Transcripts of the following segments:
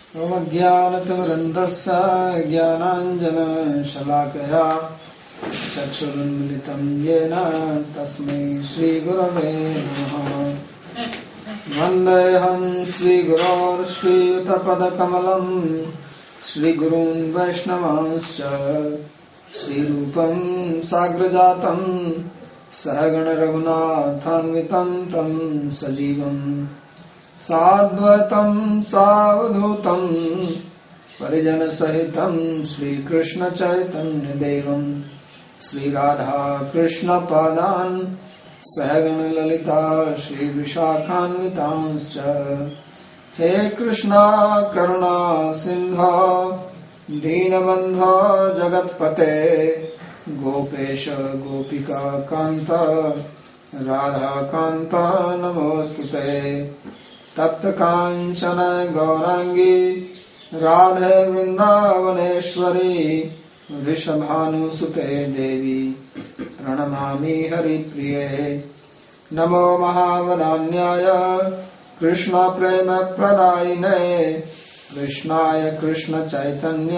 अज्ञानतिमिरन्धस्य ज्ञानाञ्जनशलाकया चक्षुरुन्मिलितं येन तस्मै श्रीगुरवे नमः। वन्देऽहं श्रीगुरोर्श्रीयुतपदकमलं श्रीगुरून् वैष्णवांश्च श्रीरूपं साग्रजातं सहगणरघुनाथान्वितं तं सजीवम् साद्वैतं सावधूतं परिजनसहितं श्रीकृष्णचैतन्यदेवं श्रीराधाकृष्णपादान् सहगणललिता श्रीविशाखान्वितांश्च। हे कृष्णा करुणा सिन्धो दीनबन्धो जगत्पते गोपेश गोपिका कान्त राधाकान्त नमोऽस्तुते। तप्त कांचन गौरांगी राधे वृंदावनेश्वरी वृषभानुसुते देवी प्रणमामि हरिप्रिये। नमो महावदान्याय कृष्ण प्रेम प्रदायिने कृष्णाय कृष्ण चैतन्य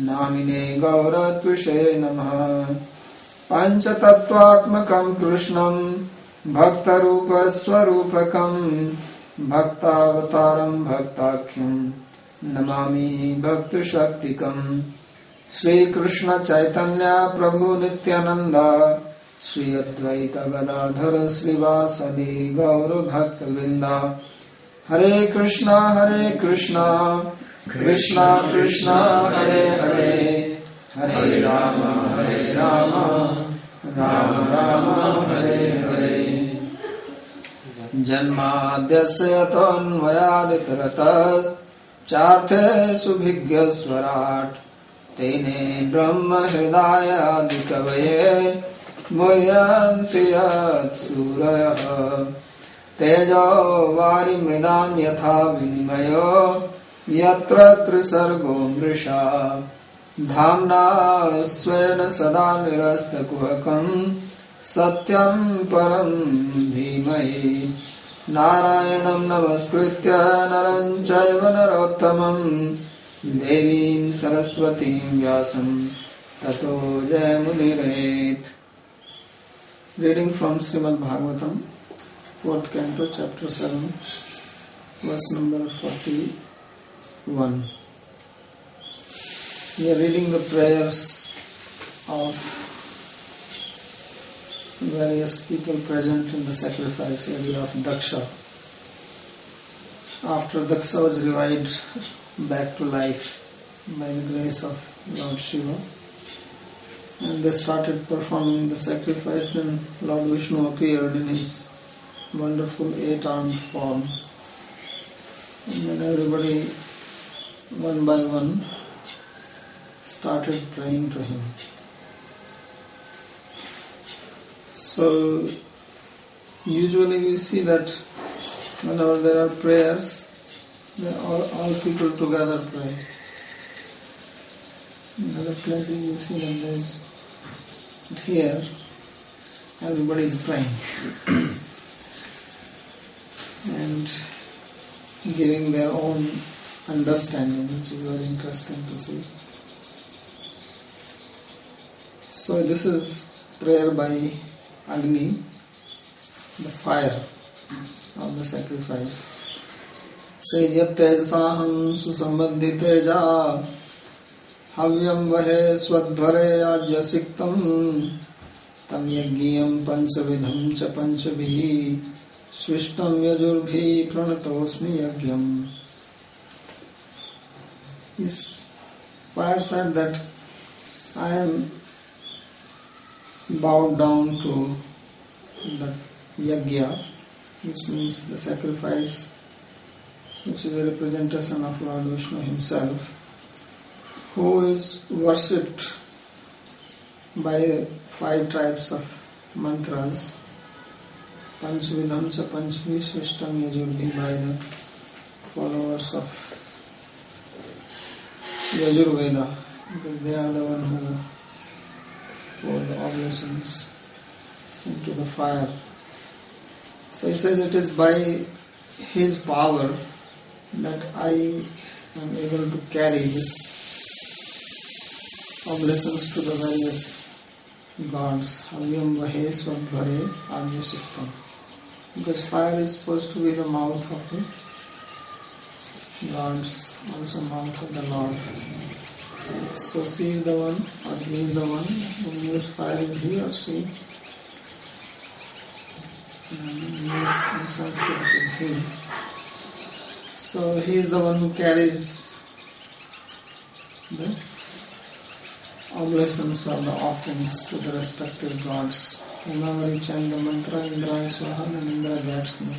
नामिने गौरत्विषे नमः। पंचतत्वात्मकं कृष्णं भक्तरूप स्वरूपकं भक्तावतारं भक्ताख्यं नमामि भक्तशक्तिकं। श्री कृष्ण चैतन्य प्रभु नित्यानंद श्री अद्वैत गदाधर श्रीवासदि गौर भक्तवृंद। हरे कृष्णा कृष्णा कृष्णा हरे हरे हरे राम राम राम हरे हरे। जन्माद्यस्य यतोऽन्वयादितरतश्चार्थे सुभिज्ञस्वराट् तेने ब्रह्म हृदयादिकवये मुह्यन्ति यत्सूरयः। तेजो वारिमृदां यथा विनिमयो यत्र त्रिसर्गो मृषा धाम्ना स्वेन सदा निरस्तकुहकं सत्यं परं धीमहि। नारायणं नमस्कृत्य नरं चैव नरोत्तमं देवीं सरस्वतीं व्यासं ततो जयमुदीरयेत्। Reading from Srimad Bhagavatam, 4th Canto, Chapter 7, verse number 41. We are reading the prayers of various people present in the sacrifice area of Dasa. After Dasa was revived back to life by the grace of Lord Shiva, and they started performing the sacrifice, then Lord Vishnu appeared in his wonderful 8-armed form, and then everybody one by one started praying to him. So usually we see that whenever there are prayers, all people together pray. In other places you see that there is, but here everybody is praying and giving their own understanding, which is very interesting to see. So this is prayer by Agni, the fire of the sacrifice. Say yattejasaham susambandhi teja havyam vahe swadhvare ajyasiktam tam yagyam panchavidham cha panchabhi swishtam yajurbhi pranatosmi yagyam. His fire said that I am bowed down to the yagya, which means the sacrifice, which is a representation of Lord Vishnu himself, who is worshipped by 5 types of mantras, Panchvidham cha Panchvi Swishtam Yajurvi, by the followers of Yajurveda, because they are the one who pour the oblations into the fire. So he says it is by his power that I am able to carry this oblations to the various gods. Havyam Vahe Swadhare Adyasuktam. Because fire is supposed to be the mouth of the gods, also mouth of the Lord. So she is the one, or he is the one who uses fire, is he or she. In Sanskrit it is he. So he is the one who carries the oblations or the offerings to the respective gods. Whenever you chant the mantra Indraya Swaha, then Indra gets the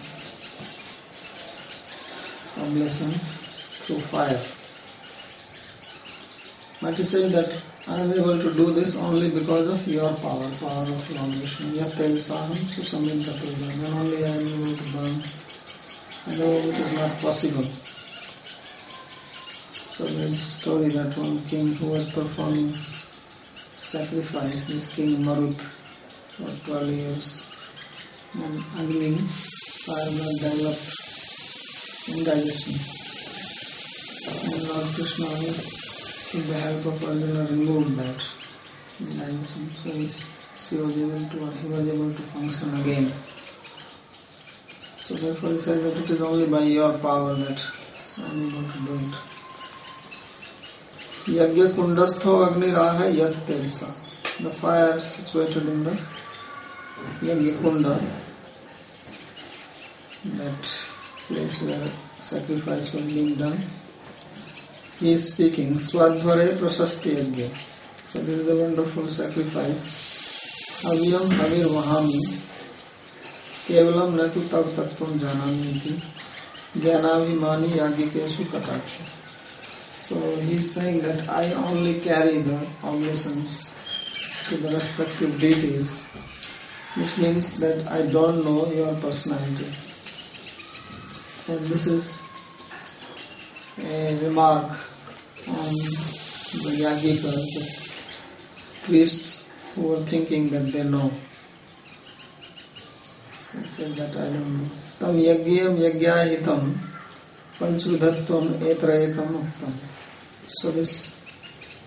oblation through fire. But you say that I am able to do this only because of your power, power of Lord Vishnu. Yat Tejasaham Susamita Teja. Then only I am able to burn. Otherwise it is not possible. So there is a story that one king who was performing sacrifice, this king Marut, for 12 years, and Agni, fire got developed indigestion. And Lord Krishna, with the help of Arjuna, removed that indigestion. So he was able to function again. So therefore he says that it is only by your power that I am able to do it. Yagya kundastho agniraha yat tejsa. The fire situated in the Yagya kunda, that place where sacrifice was being done. He is speaking, Swadhvare prashasti yagya. So this is a wonderful sacrifice. Avyam havir vahami. Kevalam natu tav tattvam janami iti. Jnanabhimani yagikeshu kataksha. So he is saying that I only carry the oblations to the respective deities, which means that I don't know your personality. And this is a remark on the Yagikas, the priests who were thinking that they know. So he said that I don't know. Tam yagyam yagyahitam panchudhatvam etrayekam uktam. So these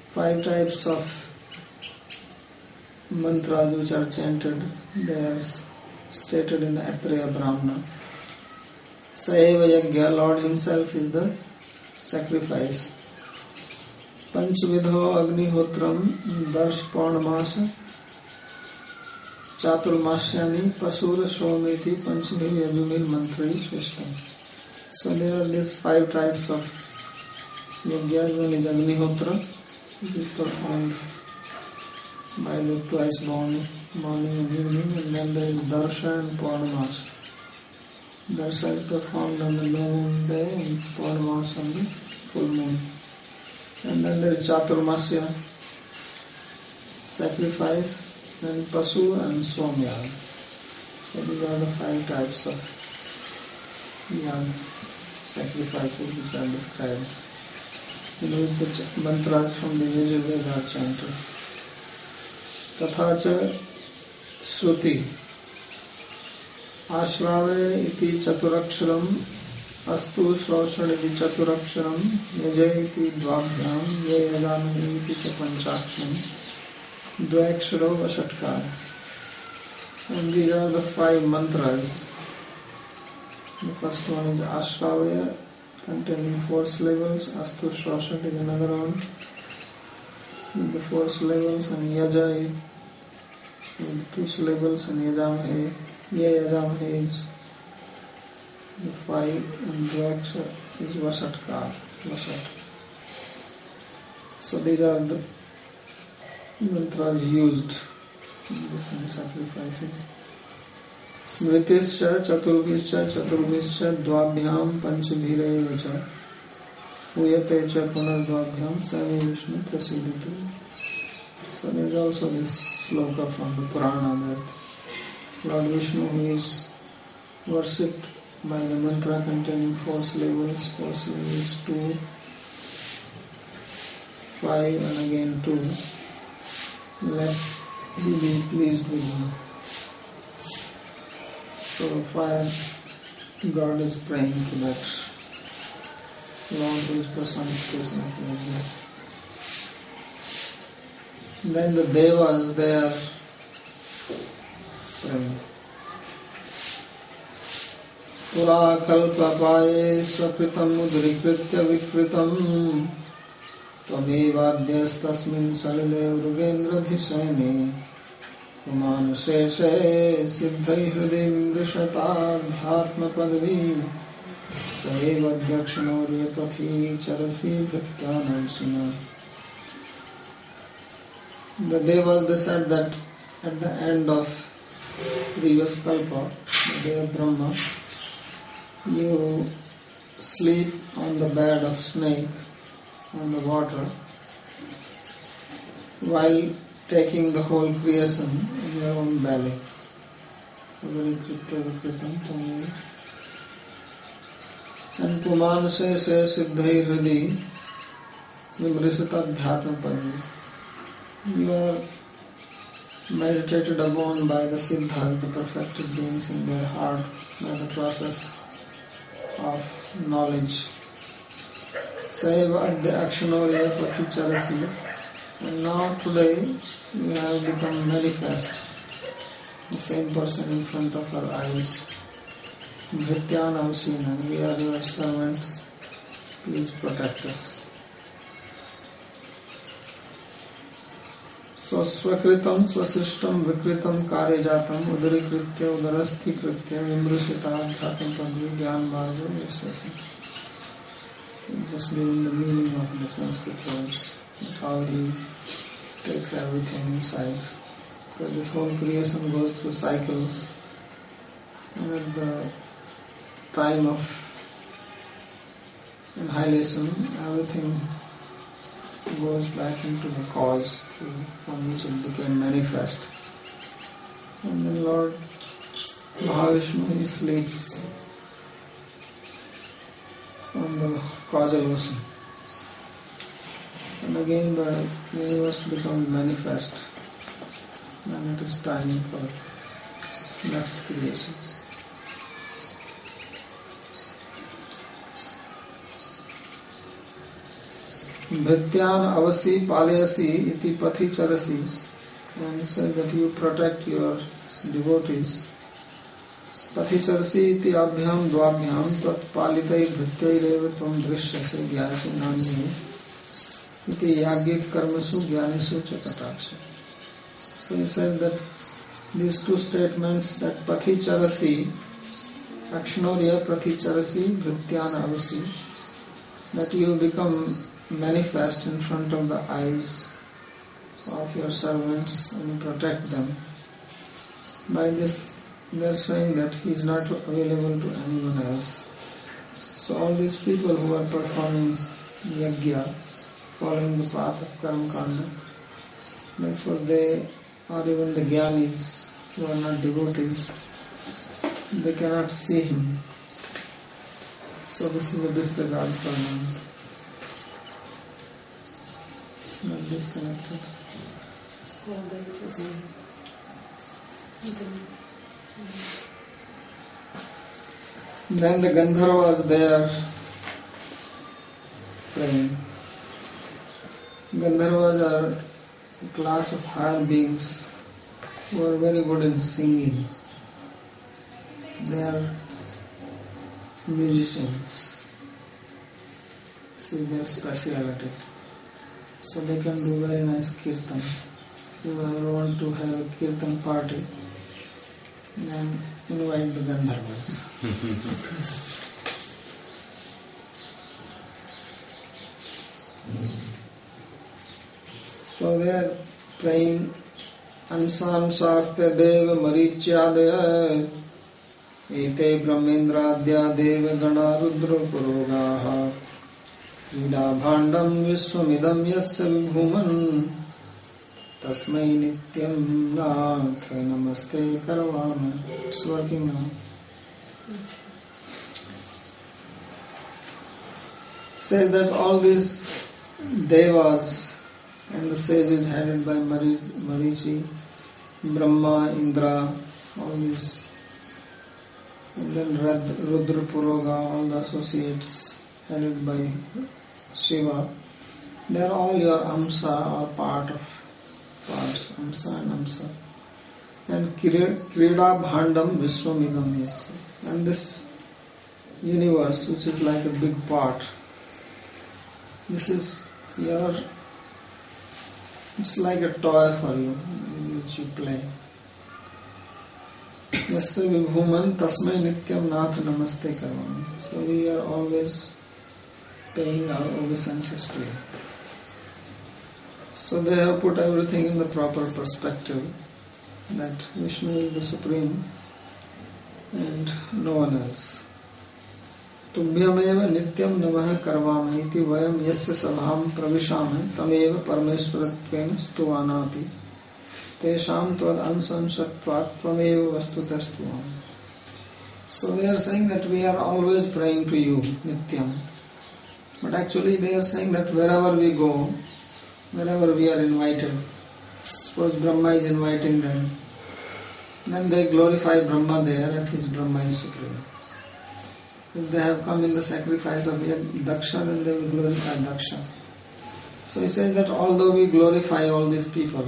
5 types of mantras which are chanted, they are stated in the Aitreya Brahmana. Saeva Yagya, Lord himself is the sacrifice. Panchvidho Agnihotram Darsh Paurnamasa Chaturmasyani Pasura Shometi Panchmir Yajumir Mantrai Swishtam. So there are these 5 types of Yagyas. One is Agnihotra, which is performed by the twice morning and evening, and then there is Darsha and Paurnamasa. Dasa is performed on the new moon day and Paurnamasa on the full moon. And then there is Chaturmasya, sacrifice, then Pasu and Somyag. So these are the 5 types of yags, sacrifices which are described, in which the mantras from the Yajurveda are chanted. Tathacha Shruti Ashrave iti Chaturaksharam Astu Shroshana iti Chaturaksharam Yajay iti Dvabhyam Ye Yajamahi iti cha Panchaksharam Dvaiksharo Vashatkar. And these are the 5 mantras. The first one is Ashrave, containing 4 syllables. Astu Shroshana is another one with the 4 syllables, and Yajay with 2 syllables, and Yajamahe. Ye Yajamahe is the 5, and Dvaikshara is Vashatkar, Vashat. So these are the mantras used in different sacrifices. Smritischa Chaturbhischa Dvabhyam Panchbhireva cha Uyate cha Punardvabhyam Sami Vishnu Prasidhatu. So there is also this sloka from the Purana that Lord Vishnu, who is worshipped by the mantra containing 4 syllables, 2, 5 and again 2, let he be pleased with him. So fire God is praying to that Lord who is personification of Yajna. Then the Devas, they are praying. Pura kalpa paye swakritam udrikritya vikritam Tvamevadhyas tasmin salile urugendra dhisayane Pumanuseshe siddhai hriday vindrishata dhyatma padvi Saevadhyakshanoriya pathi charasi prityanam suna. The Devas, they said that at the end of previous kalpa, the day of Brahma, you sleep on the bed of snake on the water while taking the whole creation in your own belly. And Pumanase se siddhai hridhi vimrisita dhyatma padvi. You are meditated upon by the siddhas, the perfected beings in their heart by the process of knowledge. Saiva adya akshanoriya pathi charasi. And now today you have become manifest, the same person in front of our eyes. Bhrityanam sina, we are your servants, please protect us. So swakritam swasishtam vikritam karyajatam udarikritya udarasthi kritya vimrusita adhyatam padvi dhyan marga yasasam. Just giving the meaning of the Sanskrit words, how he takes everything inside. So this whole creation goes through cycles, and at the time of annihilation, everything goes back into the cause from which it became manifest. And then Lord Mahavishnu, he sleeps on the causal ocean. And again the universe becomes manifest, and it is time for next creation. Bhrityan avasi palayasi iti pathi charasi. And he said that you protect your devotees. Pathi charasi iti abhyam dvabhyam tat palitai bhrityairev tvam drishyase gyayase nani iti yagik karmasu gyanisu chakataksha. So he said that these two statements, that pathi charasi, akshanoriya pathi charasi, bhrityan avasi, that you become manifest in front of the eyes of your servants and you protect them. By this, they are saying that he is not available to anyone else. So all these people who are performing yajna, following the path of karma kanda, therefore they, or even the jnanis who are not devotees, they cannot see him. So this is a disregard for him. It's not disconnected. Then the Gandharvas, they are praying. Gandharvas are a class of higher beings who are very good in singing. They are musicians. See their speciality. So they can do very nice kirtan. If you ever want to have a kirtan party, then invite the Gandharvas. So they are praying Ansam Shaste Deva Maricyadaya Ete Brahmendradya Deva Gana Rudra Purogaha Vida Bhandam Vishwamidam Yasya Vibhuman Tasmai Nityam Nath Namaste Karavana. It's working now. Say that all these devas and the sages headed by Marichi, Brahma, Indra, all these, and then Rudra Puroga, all the associates, headed by Shiva, they are all your Amsa or part of parts, Amsa and Amsa. And Krida Bhandam Vishwamigam Yasya. And this universe, which is like a big pot, this is your, it's like a toy for you, in which you play. Yasya Vibhuman Tasmai Nityam Nath Namaste Karvami. So we are always paying our obeisances to you. So they have put everything in the proper perspective, that Vishnu is the Supreme and no one else. Tubhyameva nityam namaha karvama iti vayam yasya sabham pravishama tameva parmeshwaratvena stuvanapi tesham tvad ansanshatvat tvameva vastutastuvam. So they are saying that we are always praying to you, nityam. But actually they are saying that wherever we go, wherever we are invited, suppose Brahma is inviting them, then they glorify Brahma there and his Brahma is supreme. If they have come in the sacrifice of Daksha, then they will glorify Daksha. So he says that although we glorify all these people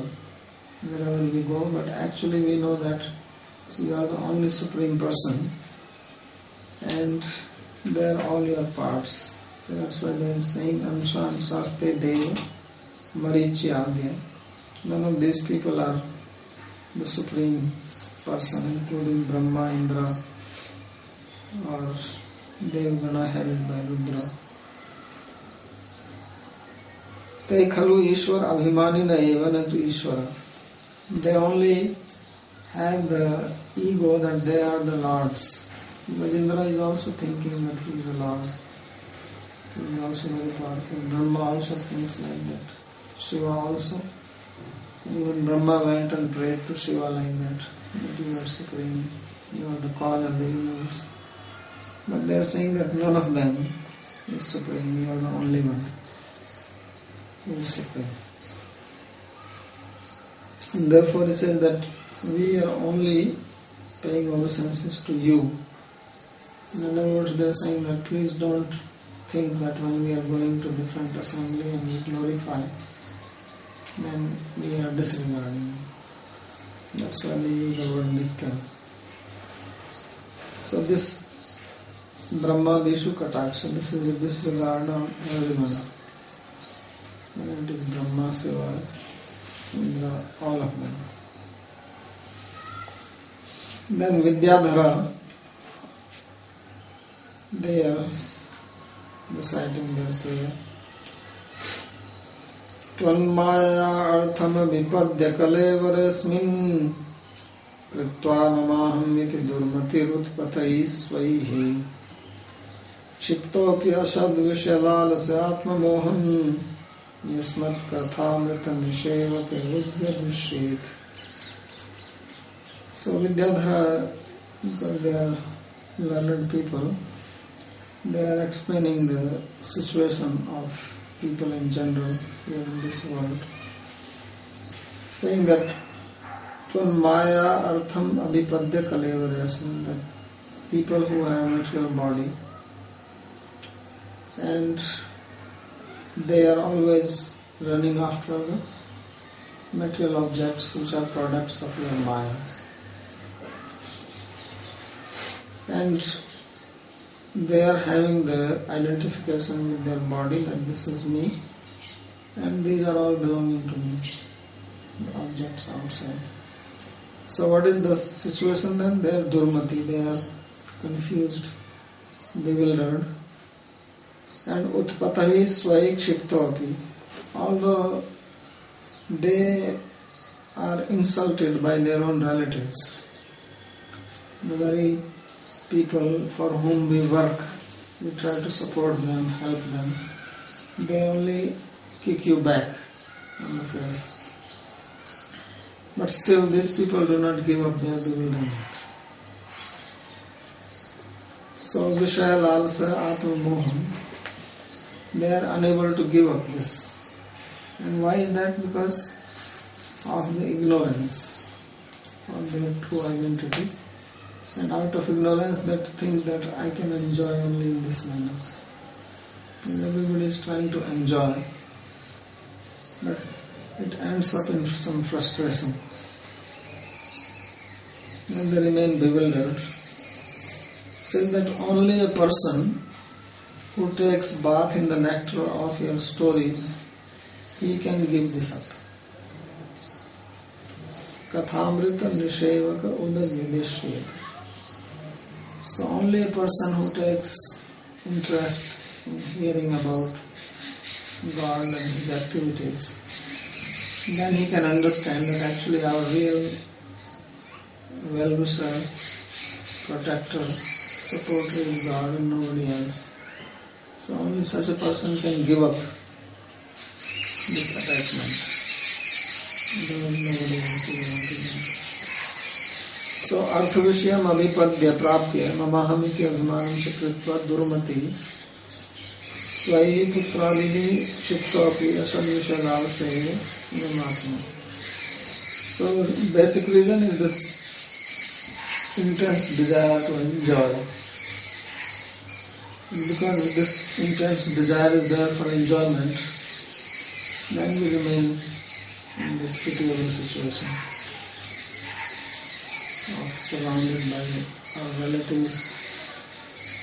wherever we go, but actually we know that you are the only supreme person and they are all your parts. So that's why they are saying Amsha Amsaste Deva Marichi Adya. None of these people are the supreme person, including Brahma, Indra, or Devgana headed by Rudra. Te khalu Ishwar abhimanina eva na tu Ishwara. They only have the ego that they are the lords. Because Indra is also thinking that he is a lord. He is also very powerful. Brahma also thinks like that. Shiva also. Even Brahma went and prayed to Shiva like that you are supreme, you are the cause of the universe. But they are saying that none of them is supreme, you are the only one who is supreme. And therefore he says that we are only paying obeisances to you. In other words, they are saying that please don't think that when we are going to different assembly and we glorify, then we are disregarding. That's why they use the word Nitya. So this Brahmadishu Kataksha, this is a disregard on everyone. Whether it is Brahma, Shiva, Indra, all of them. Then Vidyadhara, they are reciting their prayer. Tvanmaya artham vipadya kalevarasmin kritva mamaham iti durmatirutpatai svaihi Chiptopi ashad vishalalasa atmamoham yasmat kathamritam nisheva kevudya dushit. So Vidyadhara, because they are learned people, they are explaining the situation of people in general here in this world, saying that Tvan Maya Artham Abhipadya Kalevarasam, that people who have material body and they are always running after the material objects which are products of your Maya. And they are having the identification with their body that this is me and these are all belonging to me, the objects outside. So what is the situation then? They are durmati, they are confused, bewildered. And utpatahi svai kshiptopi, although they are insulted by their own relatives, the very people for whom we work, we try to support them, help them, they only kick you back on the face. But still these people do not give up their bewilderment. So Vishaya Lalsa Atma Mohan, they are unable to give up this. And why is that? Because of the ignorance of their true identity. And out of ignorance that think that I can enjoy only in this manner. and everybody is trying to enjoy, but it ends up in some frustration. And they remain bewildered. Says that only a person who takes bath in the nectar of your stories, he can give this up. Kathamrita nishevaka udavyadeshyate. So only a person who takes interest in hearing about God and His activities, then he can understand that actually our real well-wisher, protector, supporter is God and nobody else. So only such a person can give up this attachment. Nobody else is wanting. So arthavishayam abhipadya prapya mamahamiti abhimanam chakritva durmati swai putradihi chittopi asadvishalavasaya nimatma. So basic reason is this intense desire to enjoy. Because this intense desire is there for enjoyment, then we remain in this pitiable situation of surrounded by our relatives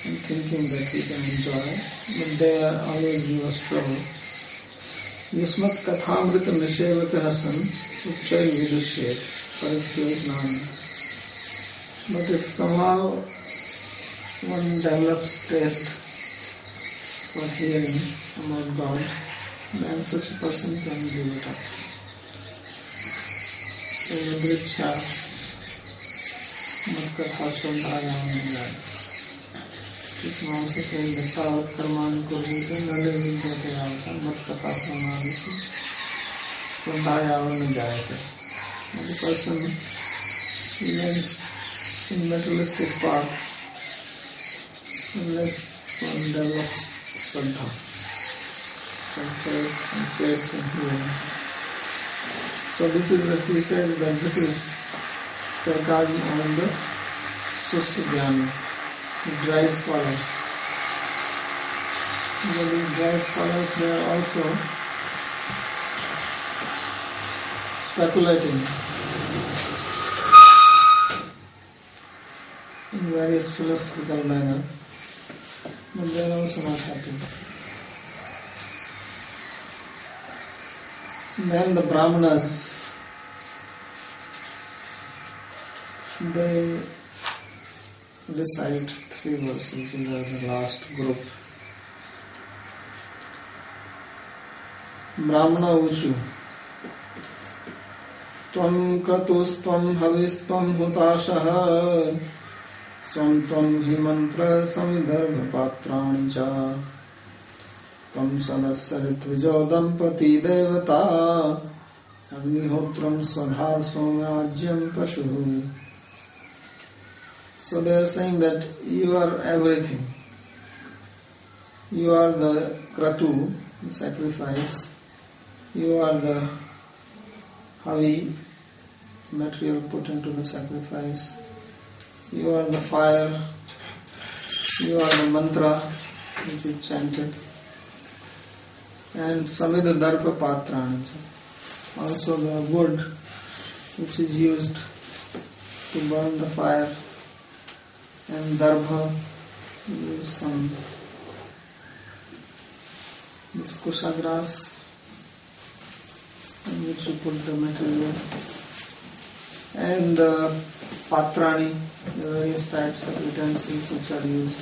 and thinking that we can enjoy, but they always give us trouble. Yusmat kathamrita nishevaka hasan uchay vidushyet pariphyos nami. But if somehow one develops taste for hearing about God, then such a person can give it up. So Yadriksha Matkatha Sandhayam. Krishna also says that Tavat Karmani Kurvita Nale Vidyate Avata Matkatha Samadhisi Sandhayam Jayate. And the person remains in materialistic path unless one develops Shraddha, some faith and taste in hearing. So this is, as he says, that this is sarcasm on the Sustajnani, the dry scholars. But these dry scholars, they are also speculating in various philosophical manner, but they are also not happy. Then the Brahmanas, they recite 3 verses. These are the last group. Brahmana Uchu Tvam Kratustvam Havistvam Hutashaha Swam Tvam Himantra Samidharva Patrani Cha Tvam Sadassaritvijo Dampati Devata Agnihotram Swadha Somajyam Pashu. So they are saying that you are everything. You are the Kratu, the sacrifice. You are the Havi, material put into the sacrifice. You are the fire. You are the mantra which is chanted. And Samida Darpa Patrani. Also the wood which is used to burn the fire. And Darbha, use some this kusha grass in which you put the material. And the patrani, the various types of utensils which are used.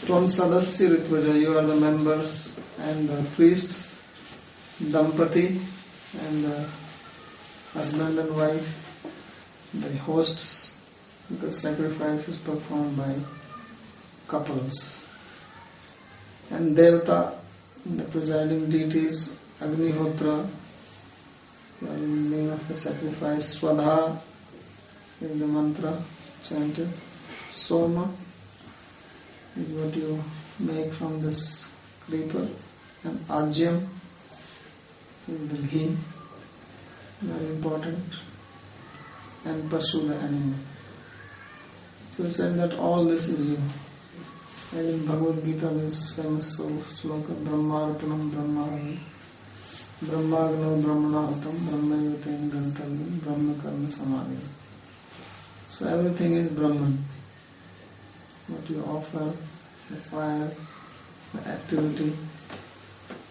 Tvam sadasya ritvaja, you are the members and the priests, dampati and the husband and wife, the hosts, because sacrifice is performed by couples. And Devata, the presiding deities, Agnihotra, in the name of the sacrifice, Swadha is the mantra chanted, Soma is what you make from this creeper, and Ajyam is the ghee, very important, and Pashu, the animal. So he said that all this is you. And in Bhagavad Gita there is famous sloka Brahmarpanam Brahmahari Brahmagno Brahmanahutam Brahmayutain Gantavim Brahma Karma Samadhi. So everything is Brahman. What you offer, the fire, the activity,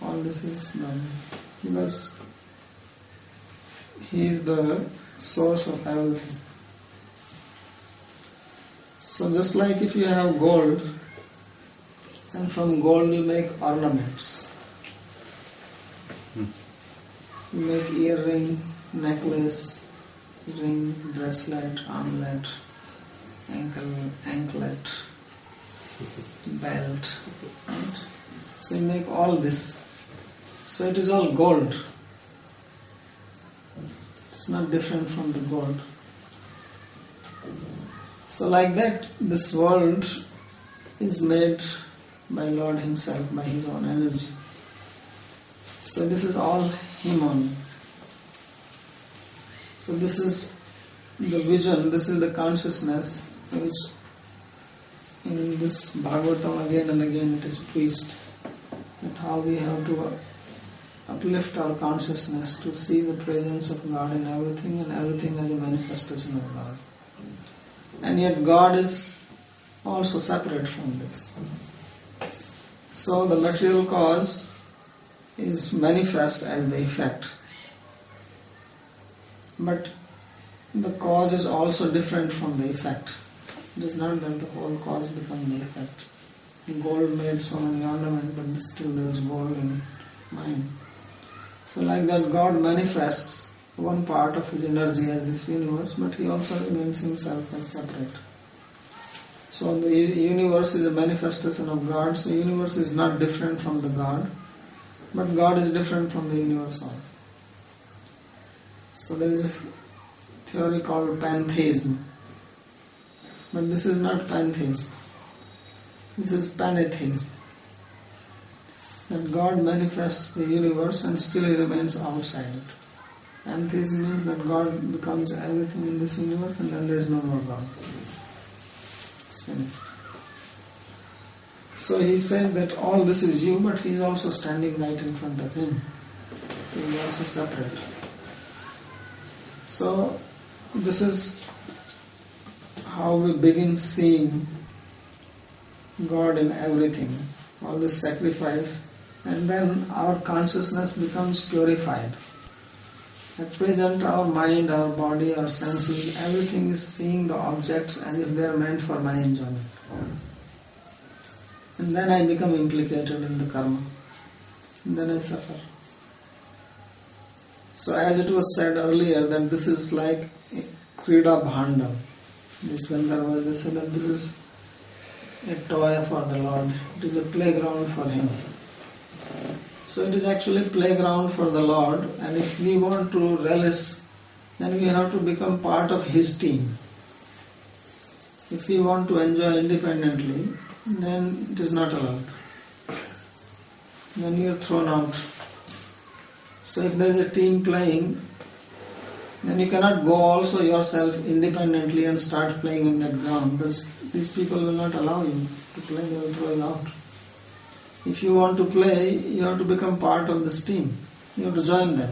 all this is Brahman. Because He is the source of everything. So just like if you have gold, and from gold you make ornaments. You make earring, necklace, ring, bracelet, armlet, anklet, belt. Right? So you make all this. So it is all gold. It's not different from the gold. So like that, this world is made by Lord Himself, by His own energy. So this is all Him only. So this is the vision, this is the consciousness which in this Bhagavatam again and again it is preached, that how we have to uplift our consciousness to see the presence of God in everything and everything as a manifestation of God. And yet God is also separate from this. So the material cause is manifest as the effect. But the cause is also different from the effect. It is not that the whole cause becomes the effect. Gold made so many ornaments, but still there is gold in mind. So like that, God manifests one part of His energy as this universe, but He also remains Himself as separate. So the universe is a manifestation of God, so the universe is not different from the God, but God is different from the universe also. So there is a theory called pantheism, but this is not pantheism, this is pantheism. That God manifests the universe and still He remains outside it. Pantheism means that God becomes everything in this universe and then there is no more God. It's finished. So He says that all this is you, but He is also standing right in front of Him. So He is also separate. So this is how we begin seeing God in everything, all this sacrifice, and then our consciousness becomes purified. At present our mind, our body, our senses, everything is seeing the objects as if they are meant for my enjoyment. And then I become implicated in the karma. And then I suffer. So as it was said earlier that this is like a Krida Bhanda. This Gandharvas, they said that this is a toy for the Lord. It is a playground for Him. So it is actually playground for the Lord, and if we want to relish, then we have to become part of His team. If we want to enjoy independently, then it is not allowed. Then you are thrown out. So if there is a team playing, then you cannot go also yourself independently and start playing on that ground. These people will not allow you to play, they will throw you out. If you want to play, you have to become part of this team. You have to join them.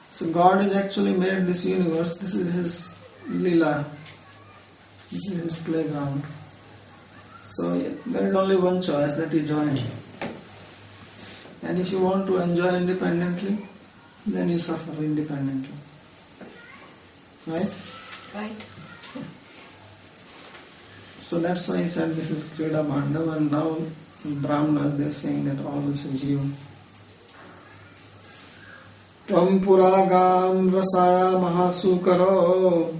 So God has actually made this universe. This is His Leela. This is His playground. So there is only one choice, that you join. And if you want to enjoy independently, then you suffer independently. Right? Right. So that's why He said this is Krida Bhanda, and now Brahmanas, they are saying that all this is you. Tvam puragam rasaya mahasukaro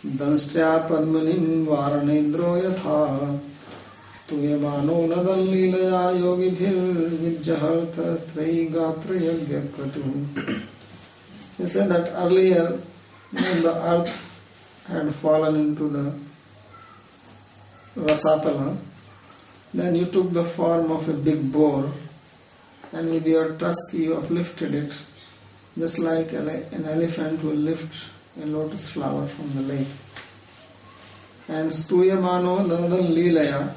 danstya padmanim varanendro yatha stuyamano nadan lilaya yogibhir vijjahartha traigatra yagya kratu. They said that earlier when the earth had fallen into the Rasatala, then you took the form of a big boar and with your tusk you uplifted it, just like an elephant will lift a lotus flower from the lake. And Stuyamano Nanadan Leelaya,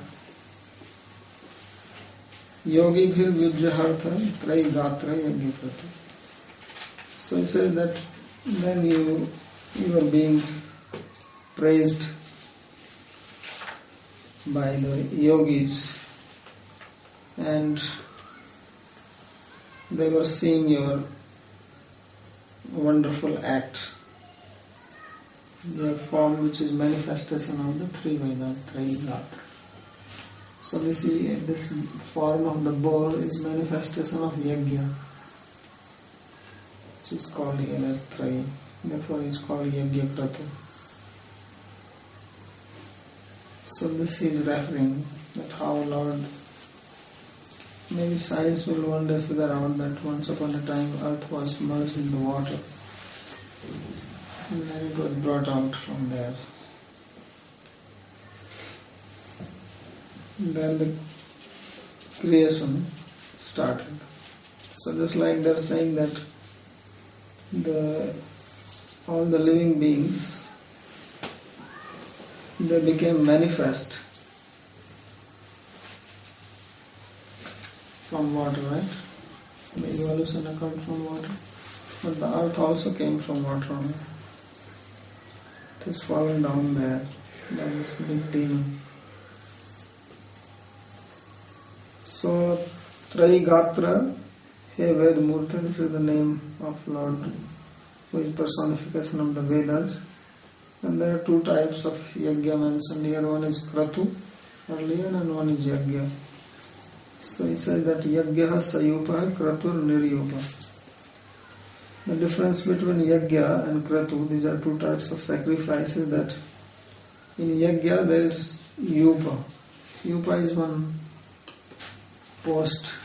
yogi bhir vyujyahartha trai gatra yagya krata. So he says that then you are being praised by the yogis, and they were seeing your wonderful act, your form, which is manifestation of the three Vedas, Trayigatra. So this form of the boar is manifestation of Yajna, which is called here as Trayi. Therefore, it is called Yajna Kratu. So this is referring that how Lord, maybe science will one day figure out that once upon a time earth was merged in the water and then it was brought out from there. And then the creation started. So just like they're saying that all the living beings, they became manifest from water, right? The evolution occurred from water. But the earth also came from water only. It is fallen down there by this big demon. So, Trayigatra, He Ved Murti, this is the name of Lord, who is personification of the Vedas. And there are two types of yajna mentioned here. One is kratu earlier and one is yajna. So he says that yajna sayupa kratur niryupa. The difference between yajna and kratu, these are two types of sacrifices, that in yajna there is yupa. Yupa is one post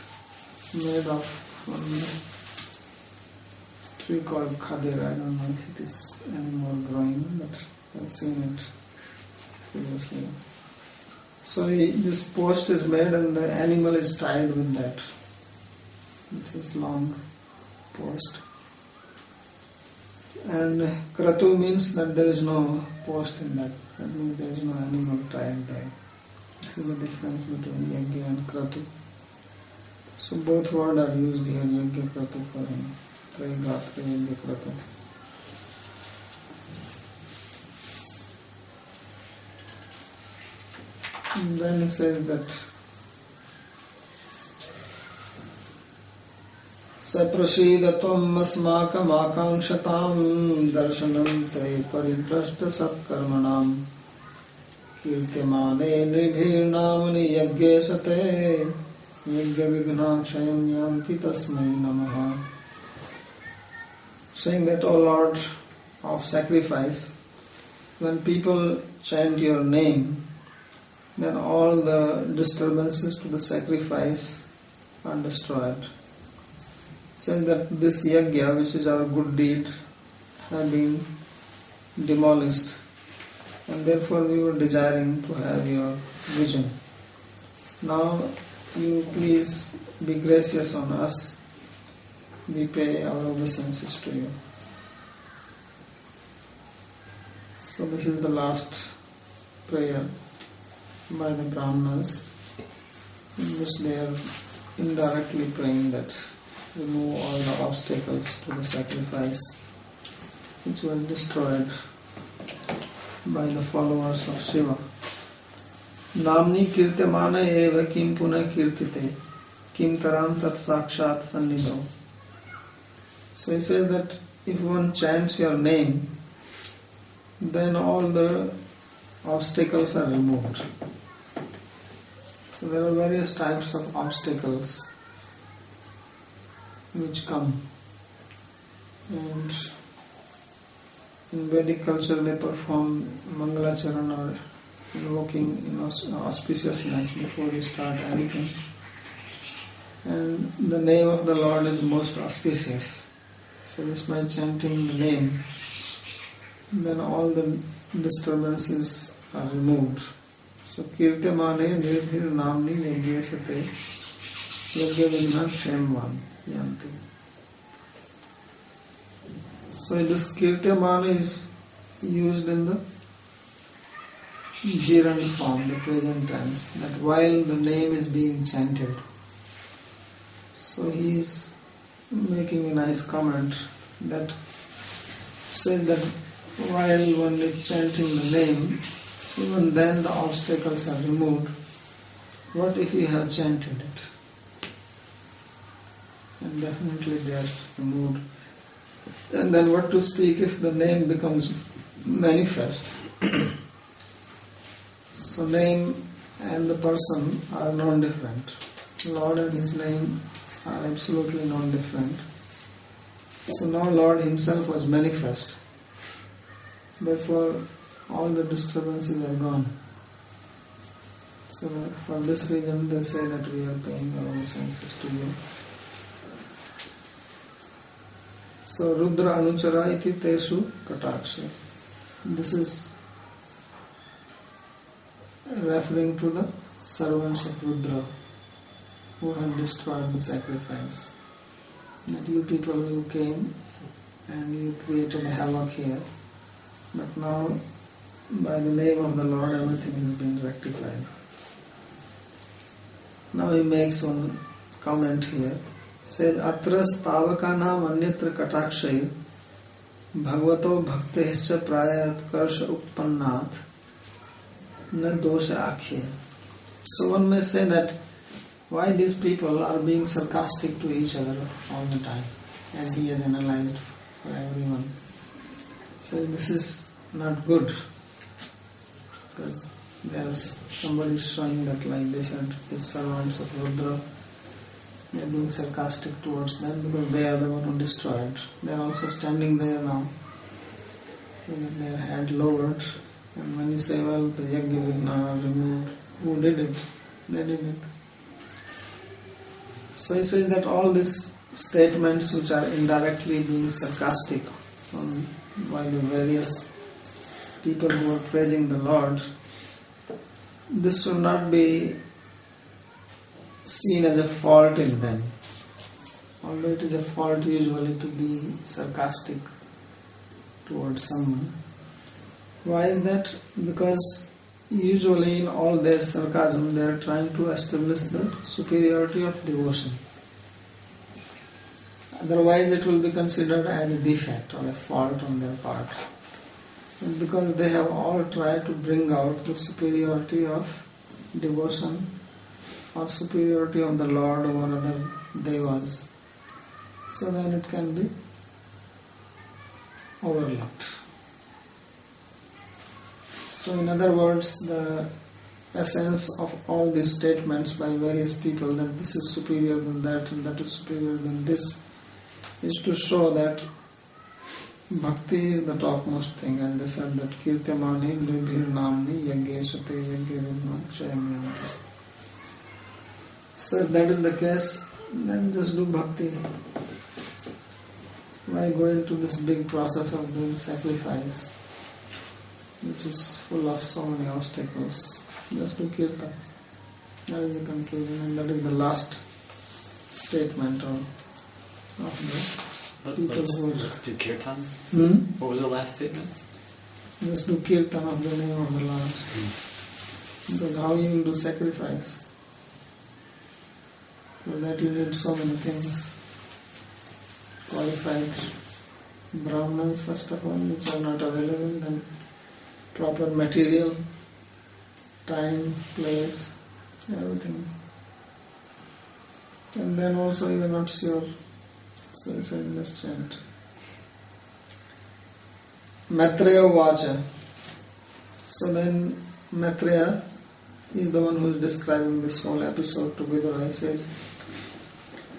made of one tree called khadir. I don't know if it is anymore growing, but I've seen it previously. So this post is made and the animal is tied with that. It's this long post. And kratu means that there is no post in that. That means there is no animal tied there. This is the difference between yajna and kratu. So both words are used here, yajna kratu for him. Trayigatra yajna kratu. And then he says that Saprashida tvam asmakam akangshatam darshanam te pariprashta satkarmanam kirtimane nibhir namani yajna sate yajna vignakshayam yanti tasmai namaha. Saying that, O Lord of sacrifice, when people chant your name, then all the disturbances to the sacrifice are destroyed. Saying that this yajna, which is our good deed, have been demolished, and therefore we were desiring to have your vision. Now you please be gracious on us. We pay our obeisances to you. So this is the last prayer by the Brahmanas, in which they are indirectly praying that remove all the obstacles to the sacrifice which were destroyed by the followers of Shiva. Namni kirtamana eva kim puna kirtite kim taram tat sakshat sannidho. So he says that if one chants your name, then all the obstacles are removed. So there are various types of obstacles which come, and in Vedic culture they perform Mangalacarana or invoking auspiciousness before you start anything, and the name of the Lord is most auspicious. So just by chanting the name, then all the disturbances are removed. So kirtamane nirbhir namni yajna sate yajna vignakshayam yanti. So this kirtamana is used in the gerund form, the present tense, that while the name is being chanted, So he is making a nice comment that says that while one is chanting the name, even then the obstacles are removed. What if you have chanted it? And definitely they are removed. And then what to speak if the name becomes manifest? So name and the person are non-different. Lord and His name are absolutely non-different. So now Lord Himself was manifest. Therefore, all the disturbances are gone. So for this reason they say that we are paying our obeisances to you. So Rudra Anuchara iti teshu kataksha. This is referring to the servants of Rudra who have destroyed the sacrifice. That you people who came and you created havoc here, but now by the name of the Lord everything is being rectified. Now he makes one comment here. Says atras tavakanam anyatra katakshay bhagavato bhaktehscha prayat karsha uppannat na dosha akhya. So one may say that why these people are being sarcastic to each other all the time, as he has analyzed for everyone. So this is not good, because there's somebody showing that like this and the servants of Rudra, they are being sarcastic towards them because they are the one who destroyed. They are also standing there now with their head lowered, and when you say, well, the yajna vigna are removed, who did it? They did it. So he says that all these statements which are indirectly being sarcastic by the various people who are praising the Lord, this should not be seen as a fault in them. Although it is a fault usually to be sarcastic towards someone. Why is that? Because usually in all their sarcasm they are trying to establish the superiority of devotion. Otherwise it will be considered as a defect or a fault on their part. And because they have all tried to bring out the superiority of devotion or superiority of the Lord over other devas, so then it can be overlooked. So in other words, the essence of all these statements by various people that this is superior than that and that is superior than this is to show that bhakti is the topmost thing, and they said that kirtyamani nirbhir namni yagyeshate yagyavidman chayamyanti. So if that is the case, then just do bhakti. Why go into this big process of doing sacrifice, which is full of so many obstacles? Just do kirtan. That is the conclusion, and that is the last statement of the people who... Let's do kirtan. What was the last statement? Just do kirtan of the name of the Lord. Because how you will do sacrifice? For that you need so many things. Qualified brahmanas first of all, which are not available, then proper material, time, place, everything. And then also you are not sure, so it's a just chant. Maitreya Vacha. So then Maitreya is the one who is describing this whole episode to Vidura. He says,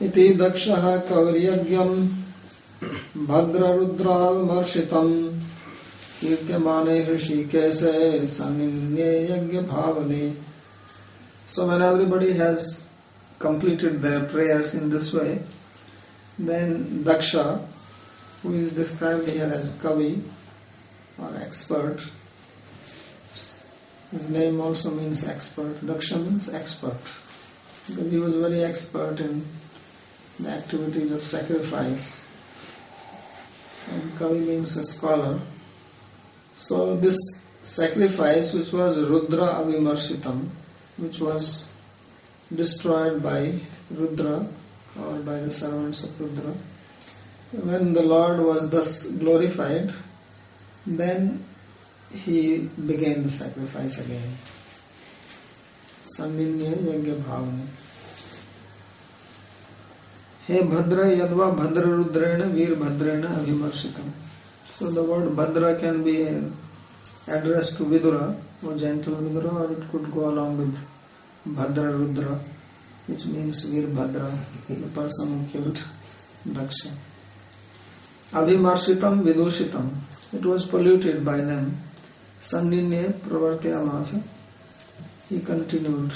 Iti dakshaha kavaryagyam bhadra rudra vimarshitam kirtyamane hrishikese saninye yagya bhavane. So when everybody has completed their prayers in this way, then Daksha, who is described here as Kavi or expert, his name also means expert. Daksha means expert, because he was very expert in the activities of sacrifice. And Kavi means a scholar. So this sacrifice, which was Rudra Avimarshitam, which was destroyed by Rudra or by the servants of Rudra. When the Lord was thus glorified, then he began the sacrifice again. Sanninya yagya bhavane. He Bhadra yadva Bhadra Rudrena Veer Bhadrena Abhimarshitam. So the word Bhadra can be addressed to Vidura, or gentle Vidura, or it could go along with Bhadra Rudra, which means Veer Bhadra, the person who killed Daksha. Abhimarshitam Vidushitam. It was polluted by them. Sanninye Pravartyamasa. He continued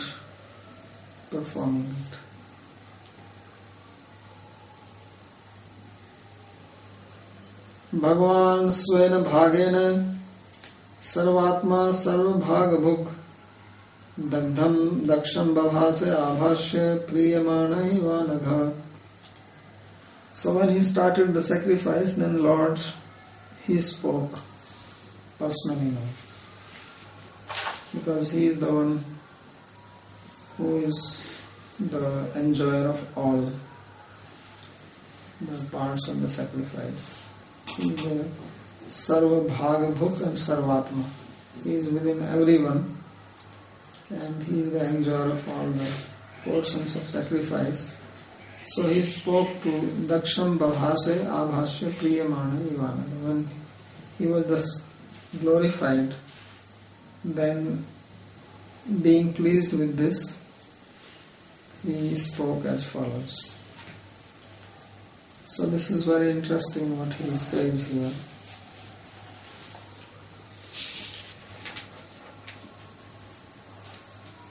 performing it. Bhagavan Svena Bhagena Sarvatma Sarvabhaga Bhuk Dagdham Daksham Babhase Abhashya Priyamana Ivanagha. So when he started the sacrifice, then Lord, he spoke personally now, because he is the one who is the enjoyer of all the parts of the sacrifice. He is the Sarva Bhaga Bhuk and Sarvatma. He is within everyone, and he is the enjoyer of all the portions of sacrifice. So he spoke to Daksham Babhase Abhashya Priyamana Ivana. When he was thus glorified, then being pleased with this, he spoke as follows. So this is very interesting what he says here.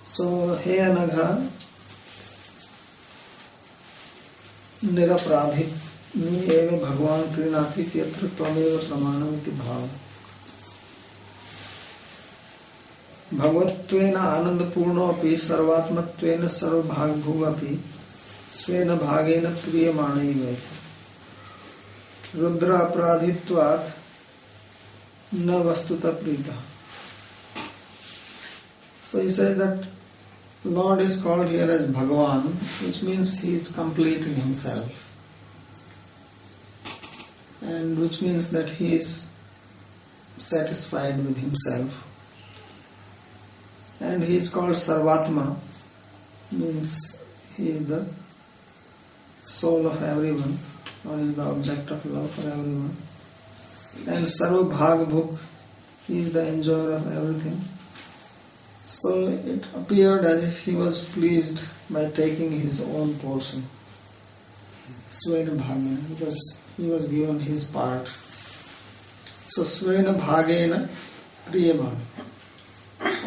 So, He Anagha Nirapradhi Ni eva Bhagwan Prinati Tyatra Tvameva Pramanamiti Bhava. Bhagavattvena Anandapurno api Sarvatmatvena Sarvabhagbhu api Svena Bhagena Priyamana Iveti. Rudra Apradhitvat Na Vastuta Prita. So he says that Lord is called here as Bhagavan, which means he is complete in himself, and which means that he is satisfied with himself. And he is called Sarvatma, means he is the soul of everyone, or he is the object of love for everyone. And Sarvabhagbhuk, he is the enjoyer of everything. So it appeared as if he was pleased by taking his own portion, Svena Bhagena, because he was given his part. So Svena Bhagena Priyamana.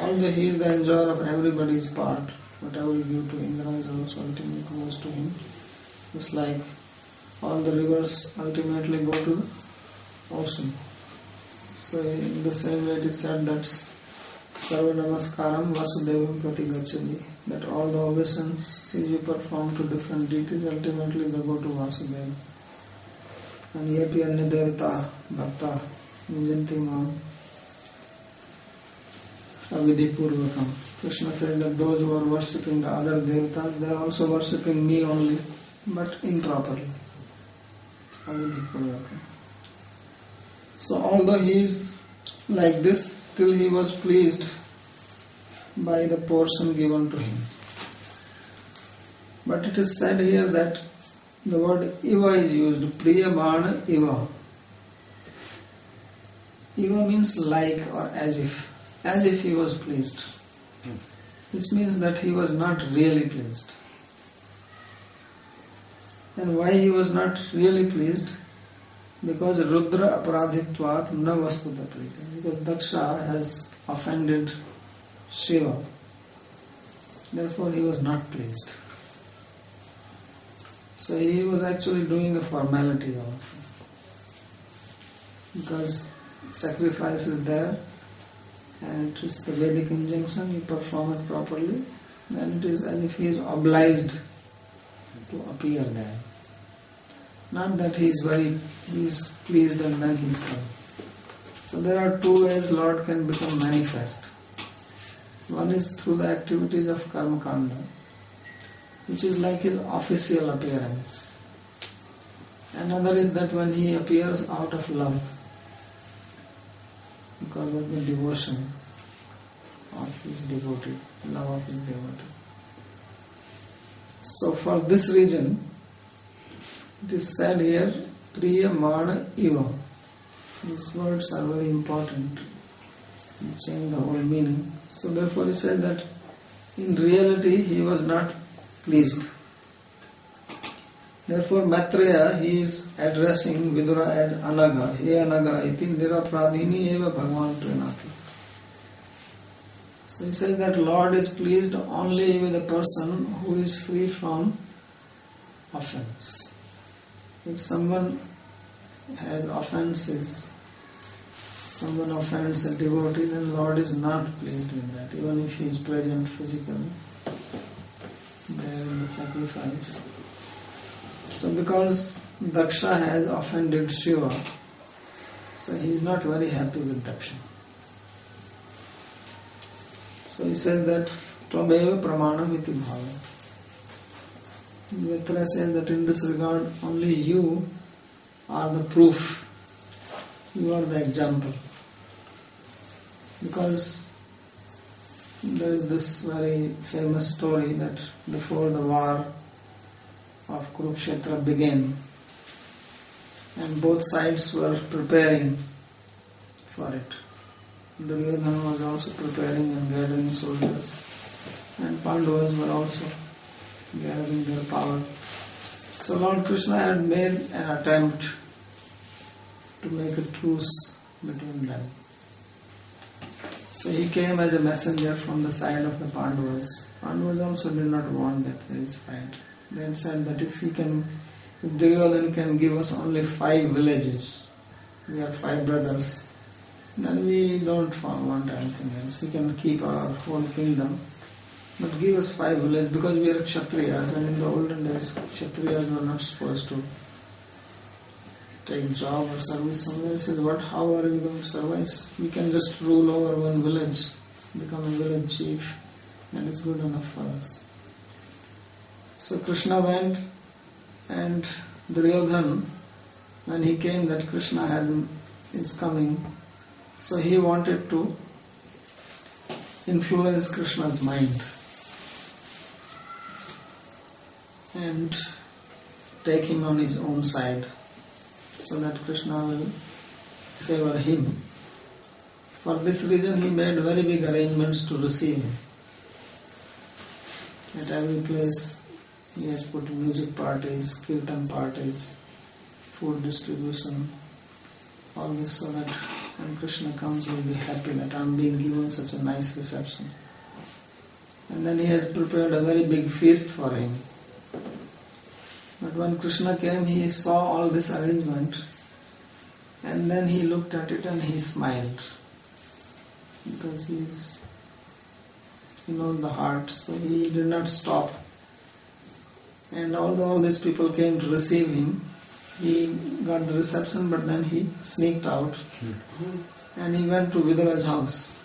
Although he is the enjoyer of everybody's part, whatever you give to Indra is also ultimately goes to him. Just like all the rivers ultimately go to the ocean. So in the same way it is said that Sarva Namaskaram Vasudevam Prati Gacchati, that all the obeisances you perform to different deities, ultimately they go to Vasudeva. And Yepi Anya Devata Bhakta Nijanti Mam Avidhi Purvakam. Krishna says that those who are worshipping the other devatas, they are also worshipping me only, but improperly. Avidhi Purvakam. So although he is like this, still he was pleased by the portion given to him. But it is said here that the word Iva is used, Priyamana Iva. Iva means like or as if he was pleased. Which means that he was not really pleased. And why he was not really pleased? Because Rudra Aparadhitvat Na Vastuta Prita. Because Daksha has offended Shiva. Therefore he was not pleased. So he was actually doing a formality also. Because sacrifice is there and it is the Vedic injunction, you perform it properly, then it is as if he is obliged to appear there. Not that he is pleased and then he is come. So there are two ways Lord can become manifest. One is through the activities of karma kanda, which is like his official appearance. Another is that when he appears out of love, because of the devotion of his devotee, love of his devotee. So for this reason, it is said here, Priyamana Iva. These words are very important. You change the whole meaning. So therefore he said that in reality he was not pleased. Therefore Maitreya, he is addressing Vidura as Anaga. He Anaga iti nirapradhini eva bhagavan pranati. So he says that Lord is pleased only with a person who is free from offense. If someone has offenses, someone offends a devotee, then Lord is not pleased with that, even if he is present physically there in the sacrifice. So because Daksha has offended Shiva, so he is not very happy with Daksha. So he says that Tvameva pramanam iti bhava. Mitra says that in this regard only you are the proof. You are the example. Because there is this very famous story that before the war of Kurukshetra began, and both sides were preparing for it. Duryodhana was also preparing and gathering soldiers, and Pandavas were also gathering their power. So Lord Krishna had made an attempt to make a truce between them. So he came as a messenger from the side of the Pandavas. Pandavas also did not want that there is fight. They had said that if Duryodhana can give us only 5 villages, we are 5 brothers, then we don't want anything else. He can keep our whole kingdom, but give us 5 villages, because we are Kshatriyas, and in the olden days Kshatriyas were not supposed to take job or service somewhere. He says, how are we going to survive? We can just rule over one village, become a village chief, that is good enough for us. So Krishna went, and Duryodhana, when he came that Krishna is coming, so he wanted to influence Krishna's mind and take him on his own side, so that Krishna will favor him. For this reason he made very big arrangements to receive him. At every place he has put music parties, kirtan parties, food distribution, all this, so that when Krishna comes we will be happy that I am being given such a nice reception. And then he has prepared a very big feast for him. But when Krishna came, he saw all this arrangement, and then he looked at it and he smiled, because he knows the heart, so he did not stop. And although all these people came to receive him, he got the reception, but then he sneaked out and he went to Vidura's house.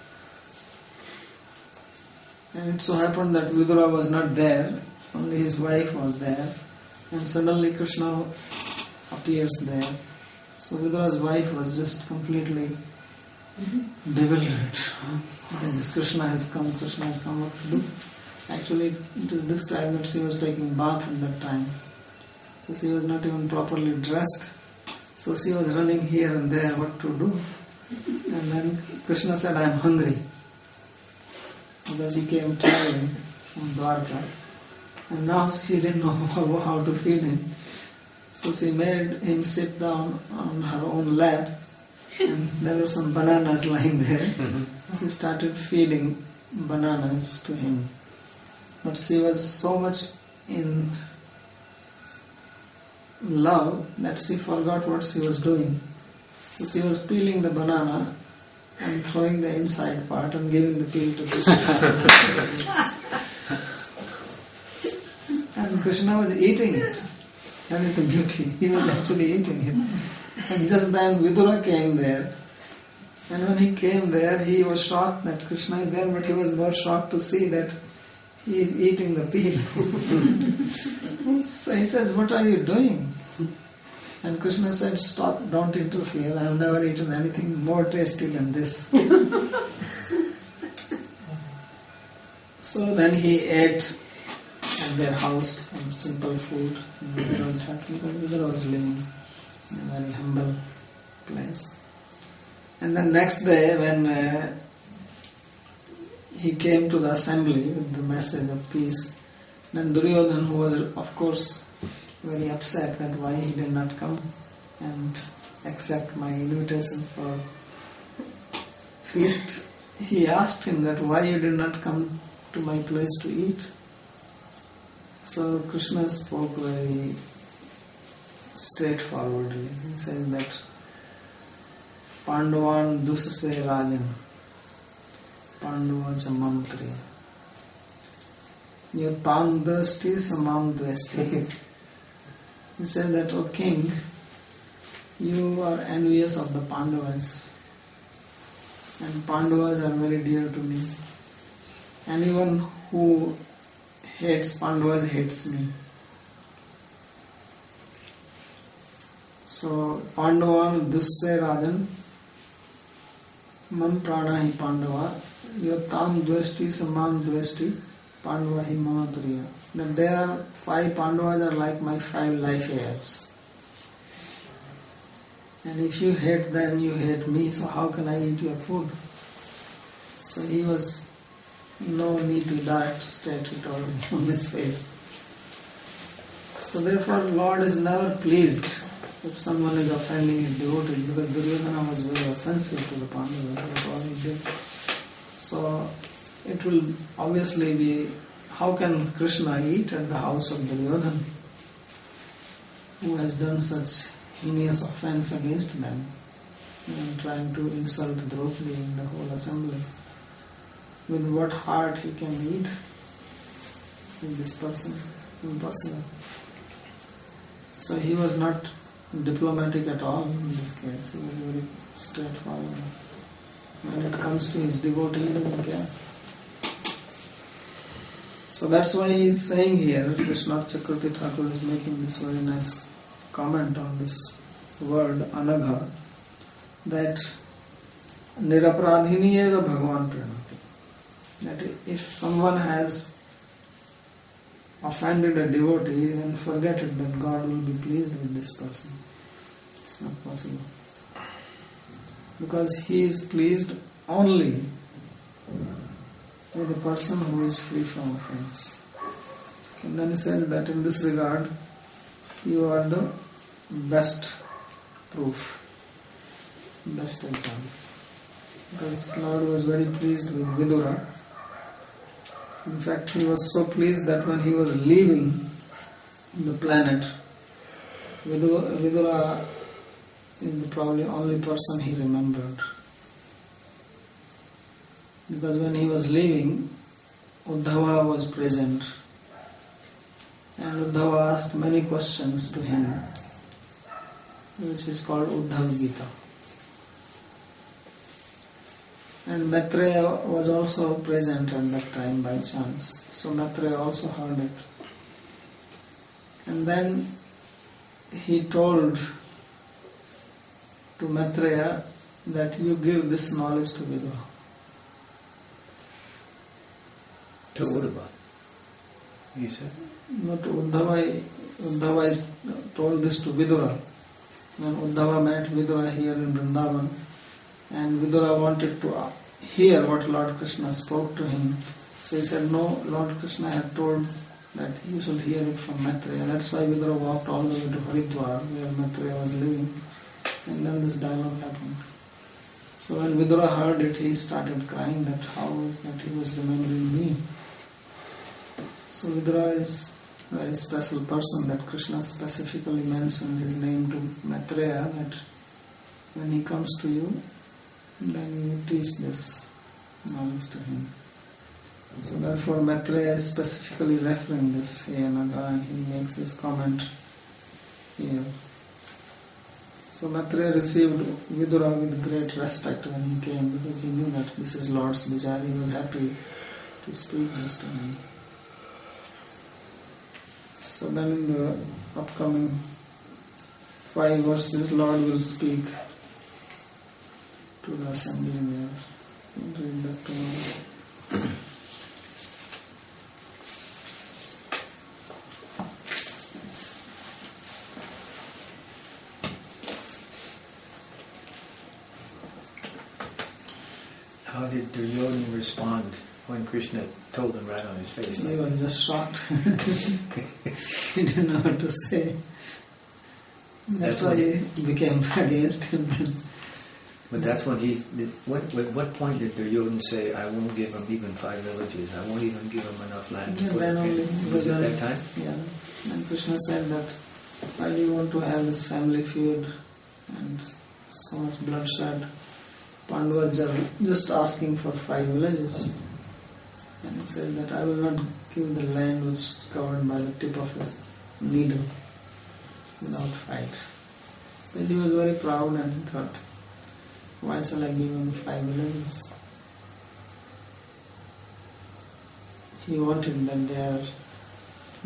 And it so happened that Vidura was not there, only his wife was there, and suddenly Krishna appears there. So Vidura's wife was just completely bewildered. Krishna has come, what to do? Actually, it is described that she was taking bath at that time. So she was not even properly dressed. So she was running here and there, what to do. And then Krishna said, I am hungry. Because he came traveling from Dwarka. And now she didn't know how to feed him. So she made him sit down on her own lap. And there were some bananas lying there. She started feeding bananas to him. But she was so much in love that she forgot what she was doing. So she was peeling the banana and throwing the inside part and giving the peel to Krishna. And Krishna was eating it. That is the beauty. He was actually eating it. And just then Vidura came there. And when he came there, he was shocked that Krishna is there, but he was more shocked to see that he is eating the peel. So he says, what are you doing? And Krishna said, stop, don't interfere. I have never eaten anything more tasty than this. So then he ate at their house some simple food. Vidura was happy because Vidura was living in a very humble place. And then next day when he came to the assembly with the message of peace, then Duryodhana, who was of course very upset that why he did not come and accept my invitation for feast, he asked him that why you did not come to my place to eat. So Krishna spoke very straightforwardly. He says that Pandavan dusase rajan Pandavacha mamtriya yotam dasti samam dvesti. He said that, O king, you are envious of the Pandavas, and Pandavas are very dear to me. Anyone who hates Pandavas hates me. So Pandavan dusse rajan mam prana hi Pandava yotam dvesti samam dvesti Pandava hi mama turiya. That there are 5 Pandavas are like my 5 life heirs. And if you hate them, you hate me, so how can I eat your food? So he was no neatly direct stated on his face. So therefore Lord is never pleased if someone is offending his devotee, because Duryodhana was very offensive to the Pandavas, that's all he did. So it will obviously be, how can Krishna eat at the house of Duryodhana, who has done such heinous offense against them, and trying to insult Draupadi in the whole assembly? With what heart he can eat with this person? Impossible. So he was not diplomatic at all in this case. He was very straightforward. When it comes to his devotee, he doesn't care. So that's why he is saying here, Krishna Chakravarti Thakur is making this very nice comment on this word anagha, that nirapradhini eva bhagavan pranati. That if someone has offended a devotee, then forget it that God will be pleased with this person. It's not possible. Because he is pleased only with a person who is free from offense. And then he says that in this regard, you are the best proof, best example. Because Lord was very pleased with Vidura. In fact, he was so pleased that when he was leaving the planet, Vidura is the probably only person he remembered. Because when he was leaving, Uddhava was present. And Uddhava asked many questions to him, which is called Uddhava Gita. And Maitreya was also present at that time by chance. So Maitreya also heard it. And then he told to Maitreya that you give this knowledge to Vidura. To Uddhava, you said? Not to Uddhava. Uddhava is told this to Vidura. When Uddhava met Vidura here in Vrindavan, and Vidura wanted to hear what Lord Krishna spoke to him. So he said, no, Lord Krishna had told that you should hear it from Maitreya. That's why Vidura walked all the way to Haridwar, where Maitreya was living. And then this dialogue happened. So when Vidura heard it, he started crying that how is that he was remembering me. So Vidura is a very special person that Krishna specifically mentioned his name to Maitreya, that when he comes to you, then you teach this knowledge to him. So therefore Maitreya is specifically referring this here, and he makes this comment here. So Maitreya received Vidura with great respect when he came, because he knew that this is Lord's desire. He was happy to speak this to him. So then in the upcoming 5 verses, Lord will speak to the assembly there. We'll read that tomorrow. How did Duryodhana respond when Krishna told him right on his face? He was just shocked. He didn't know what to say. That's why he became against him. But that's when he did. What point did Duryodhana say, "I won't give him even 5 villages. I won't even give him enough land"? Yeah, then only. Was it that time? Yeah. And Krishna said that, why do you want to have this family feud and so much bloodshed? Pandavas are just asking for 5 villages. And he says that I will not give the land which is covered by the tip of his needle without fight. But he was very proud and he thought, why shall I give him 5 villages? He wanted that they are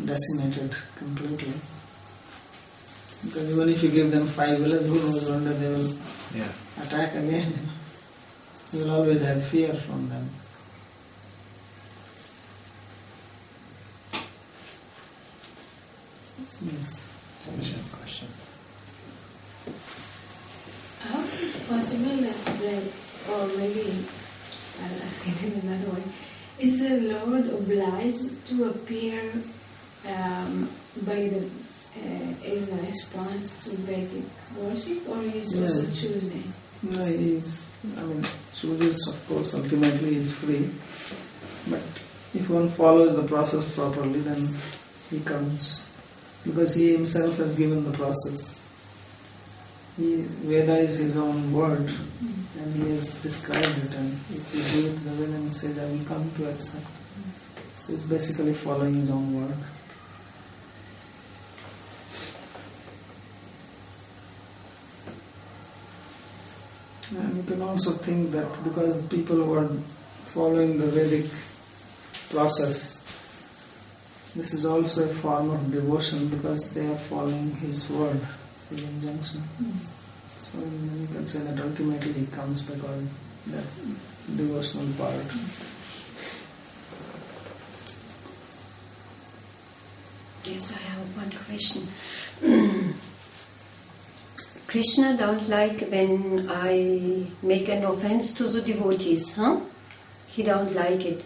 decimated completely. Because even if you give them 5 villages, who knows whether they will attack again. You will always have fear from them. Yes. Question. How is it possible that, or maybe I'll ask it in another way, is the Lord obliged to appear as a response to Vedic worship, or is he also choosing? No, chooses, of course, ultimately is free. But if one follows the process properly, then he comes. Because he himself has given the process. Veda is his own word, and he has described it, and if you do it the way, then he says, I will come to accept. So he's basically following his own word. And you can also think that because the people who are following the Vedic process, this is also a form of devotion because they are following his word, his injunction. So you can say that ultimately he comes because that devotional part. Yes, I have one question. Krishna don't like when I make an offense to the devotees, huh? He don't like it.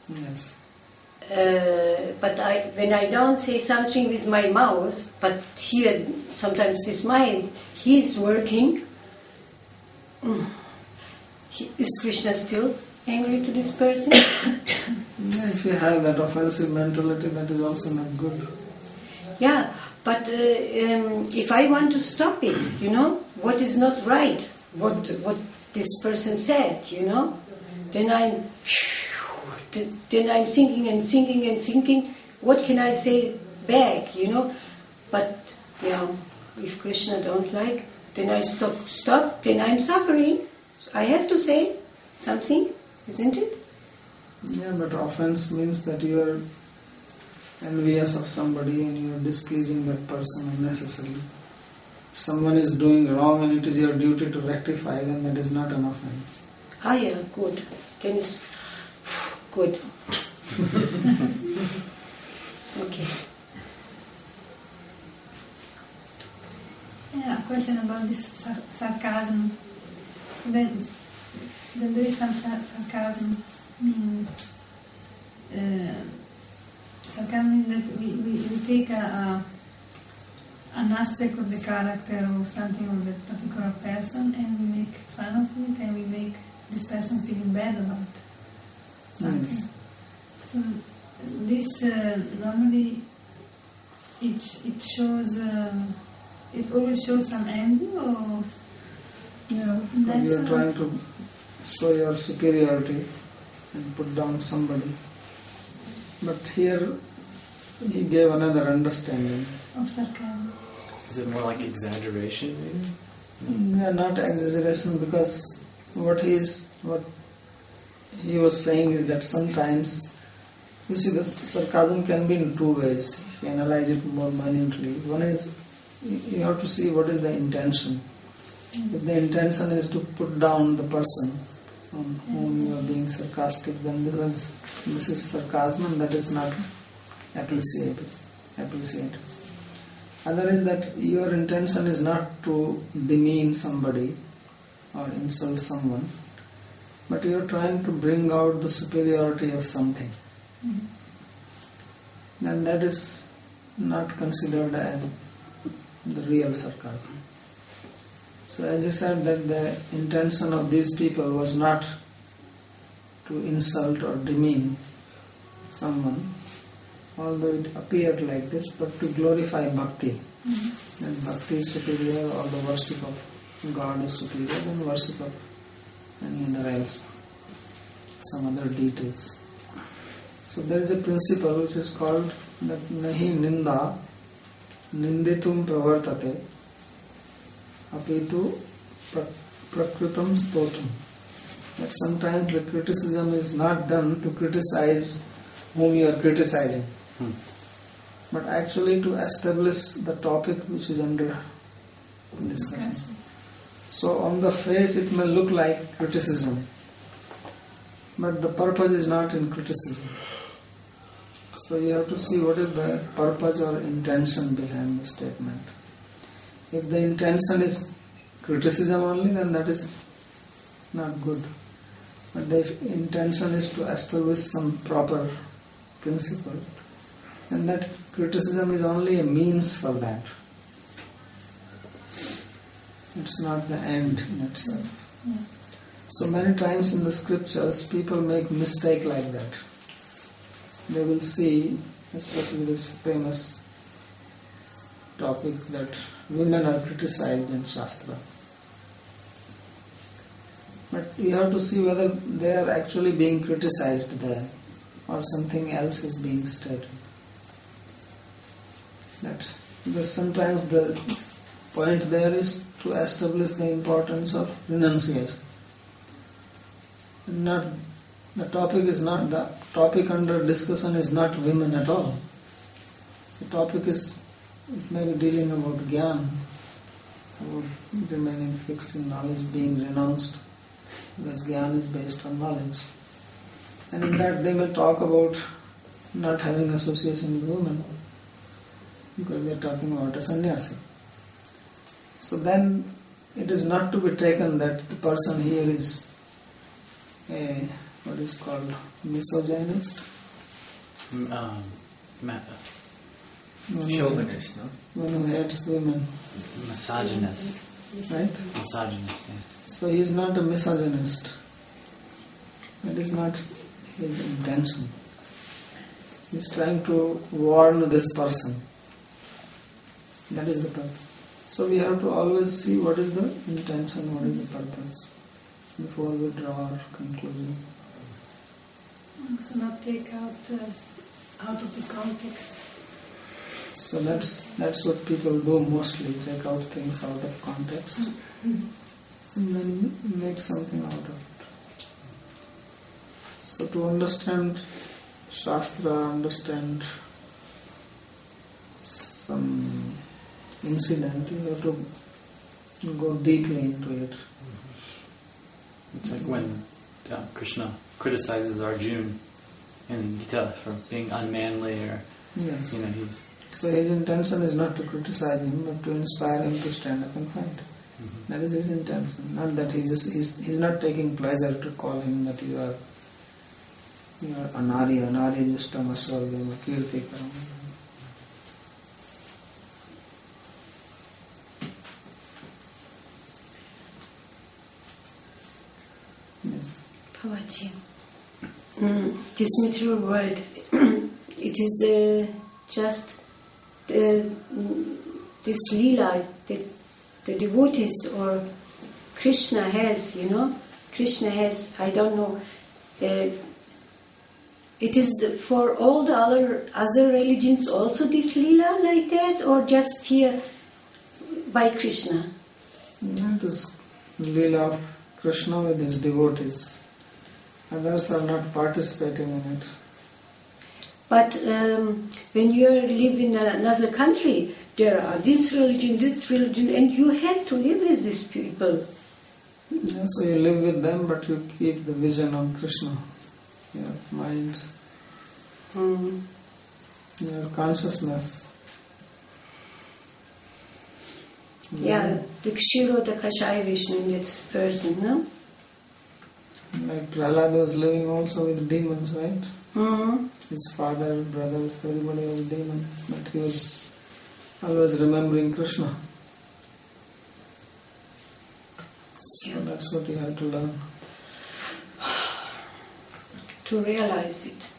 Yes. But when I don't say something with my mouth, but here sometimes his mind, he is working. Is Krishna still angry to this person? If you have that offensive mentality, that is also not good. Yeah, but if I want to stop it, what is not right, what this person said, then I'm thinking and thinking and thinking, what can I say back, But, if Krishna don't like, then I stop, then I'm suffering. I have to say something, isn't it? Yeah, but offense means that you are envious of somebody and you are displeasing that person unnecessarily. If someone is doing wrong and it is your duty to rectify, then that is not an offense. Ah, yeah, good. Then it's good. Okay. Yeah, a question about this sarcasm. So then there is some sarcasm. Sarcasm is that we take an aspect of the character or something of that particular person and we make fun of it and we make this person feeling bad about something. Yes. So this normally it shows it always shows some envy or because you are trying to show your superiority and put down somebody. But here he gave another understanding. of sarcasm. Is it more like exaggeration, maybe? Yeah, not exaggeration, because what he was saying is that sometimes You see, the sarcasm can be in two ways. If you analyze it more minutely, one is you have to see what is the intention. If the intention is to put down the person on whom you are being sarcastic, then this is sarcasm, and that is not appreciated. Other is that your intention is not to demean somebody or insult someone, but you are trying to bring out the superiority of something. Then that is not considered as the real sarcasm. So as I said, that the intention of these people was not to insult or demean someone, although it appeared like this, but to glorify bhakti. That bhakti is superior, or the worship of God is superior than worship of any other else, some other deities. So there is a principle which is called that nahi ninda ninditum pravartate apitu prakritam stotum. That sometimes the criticism is not done to criticize whom you are criticizing, but actually to establish the topic which is under discussion. So on the face it may look like criticism, but the purpose is not in criticism. So you have to see what is the purpose or intention behind the statement. If the intention is criticism only, then that is not good. But the intention is to establish some proper principle, then that criticism is only a means for that. It's not the end in itself. So many times in the scriptures people make mistake like that. They will see, especially this famous topic that women are criticized in Shastra. But you have to see whether they are actually being criticized there or something else is being stated. Because sometimes the point there is to establish the importance of renunciation. The topic under discussion is not women at all. The topic is, it may be dealing about jnana, about remaining fixed in knowledge, being renounced, because jnana is based on knowledge. And in that they may talk about not having association with women, because they are talking about a sannyasi. So then it is not to be taken that the person here is what is called misogynist. Chauvinist, no? One who hates women. Misogynist. Right? Misogynist, yeah. So he is not a misogynist. That is not his intention. He is trying to warn this person. That is the purpose. So we have to always see what is the intention, what is the purpose, before we draw our conclusion. So not take out of the context. So that's what people do mostly, take out things out of context and then make something out of it. So to understand Shastra, understand some incident, you have to go deeply into it. It's like when Krishna criticizes Arjuna in Gita for being unmanly, or Yes. he's. So his intention is not to criticize him, but to inspire him to stand up and fight. That is his intention. Not that he's not taking pleasure to call him that you are anari justam asvargam kirti karam. Babaji, this material world, it is just this lila that the devotees or Krishna has, Krishna has, I don't know, it is for all the other religions also this lila like that, or just here by Krishna? It is lila of Krishna with his devotees. Others are not participating in it. But when you live in another country, there are this religion, and you have to live with these people. Yeah, so you live with them, but you keep the vision on Krishna. Your mind, your consciousness. Yeah, the Kshiro, the Kashaya Vishnu in that person, no? Like Prahlad was living also with demons, right? Mm-hmm. His father, brothers, everybody was a demon, but he was always remembering Krishna. So that's what you have to learn. To realize it.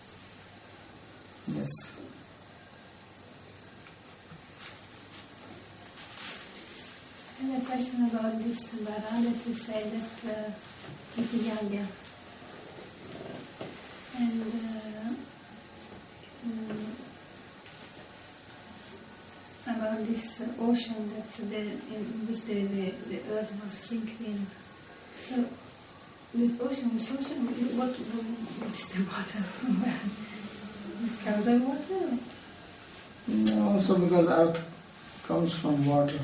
Yes. I have a question about this vara that you say that is the yagya. And about this ocean that in which the earth was sinking. So this ocean, what is the water? Is causal water? No, also because earth comes from water.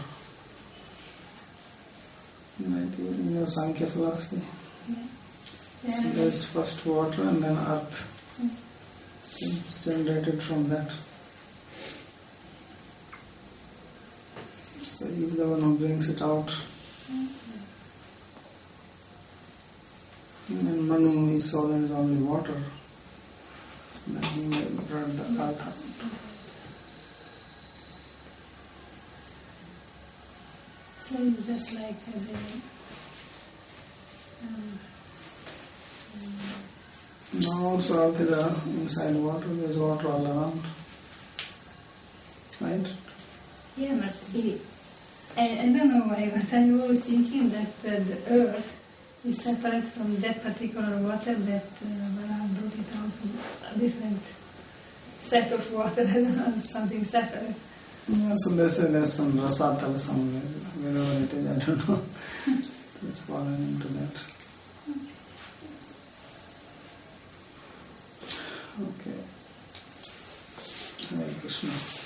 Right, in your Sankhya philosophy. Yeah. So there's first water and then earth. It's generated from that. So he's the one who brings it out. And Manu, he saw there is only water. So then he brought the earth out. So it's just like Now also earth is inside water, there's water all around. Right? yeah, but I don't know why, but I'm always thinking that the earth is separate from that particular water that Balaam brought it out from a different set of water. I don't know, something separate. Yeah, so they say there's some rasatal somewhere, wherever it is, I don't know. It's fallen into that. Okay. Hare Krishna.